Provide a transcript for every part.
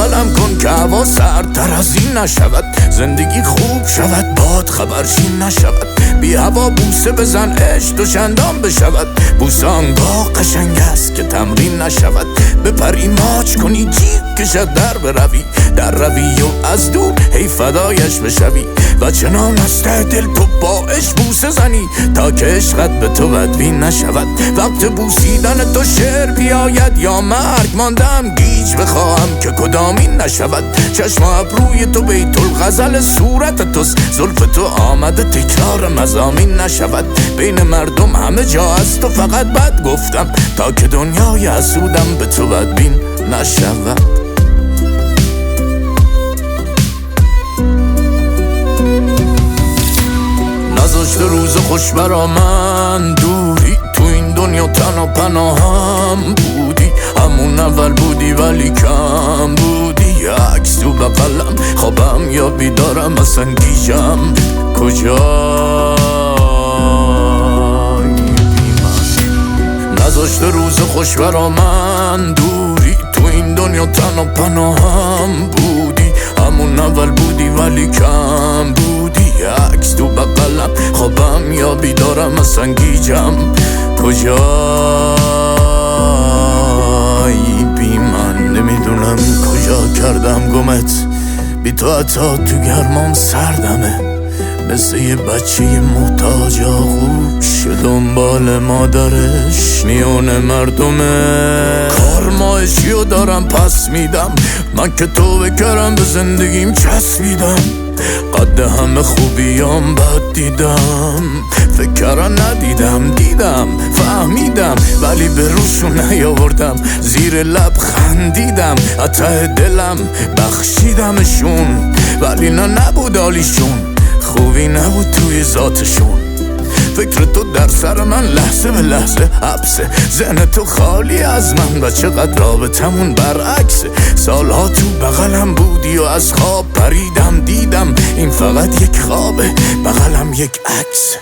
بغلم کن که هوا سردتر از این نشود، زندگی خوب شود باد خبرچین نشود، بی هوا بوسه بزن عشق دو چندان بشود، بوسه آنگاه قشنگ است که تمرین نشود، بپری ماچ کنی جیغ کشد در روی و از دور هی فدایش بشوی و چنان از ته دل تو با عشق بوسه زنی تا که عشقت به تو بدبین نشود. وقت بوسیدن تو شعر بیاید یا مرگ ماندم گیج بخواهم که کدامین نشود، چشم ابروی تو بیت الغزل صورت توست، زلف تو آمده تکرار مضامین نشود، بین مردم همه جا از تو فقط بد گفتم تا که دنیای حسودم به تو بدبین نشود. نذاشته روز خوش برا من دوری، تو این دنیا تنها پناهم بودی، همون اول بودی ولی کم بودی، عکس تو بغلم خوابم یا بیدارم اصلا گیجم کجای بی من. نذاشته روز خوش برا من دوری، تو این دنیا تنها پناهم بودی، همون اول بودی ولی کم بودی، عکس تو بغلم خوابم یا بیدارم اصلا گیجم کجایی بی من. نمیدونم کجا کردم گمت، بی تو حتی تو گرمام سردمه، مثل یه بچه محتاج آغوش دنبال مادرش میونه مردمه. کارمایشیو دارم پس میدم من که تو بکرم به زندگیم چسبیدم، قد همه خوبیام بد دیدم، فکران دیدم فهمیدم ولی به روشون نیاوردم، زیر لب خندیدم ته دلم بخشیدمشون ولی نه نبود حالیشون، خوبی نبود توی ذاتشون. فکر تو در سر من لحظه به لحظه حبسه، ذهن تو خالی از من و چقدر رابطمون برعکسه، سالها تو بغلم بودی و از خواب پریدم دیدم این فقط یک خوابه، بغلم یک عکس.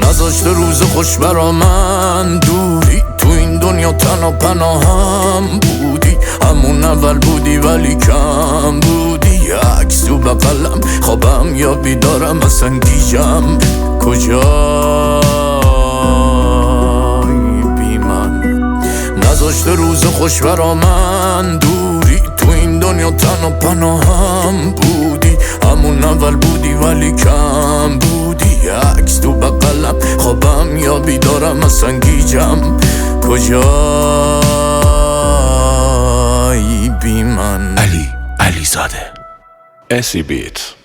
نذاشته روز خوش برا من دوری، تو این دنیا تنها پناهم بودی، همون اول بودی ولی کم بودی، عکس تو بغلم خوابم یا بیدارم اصلا گیجم کجایی بی من. نذاشته روز خوش برا من دوری، تو این دنیا تنها پناهم بودی، همون اول بودی ولی کم بودی، عکس تو بغلم خوابم یا بیدارم اصلا گیجم کجایی بی من. علی زاده SE Beat.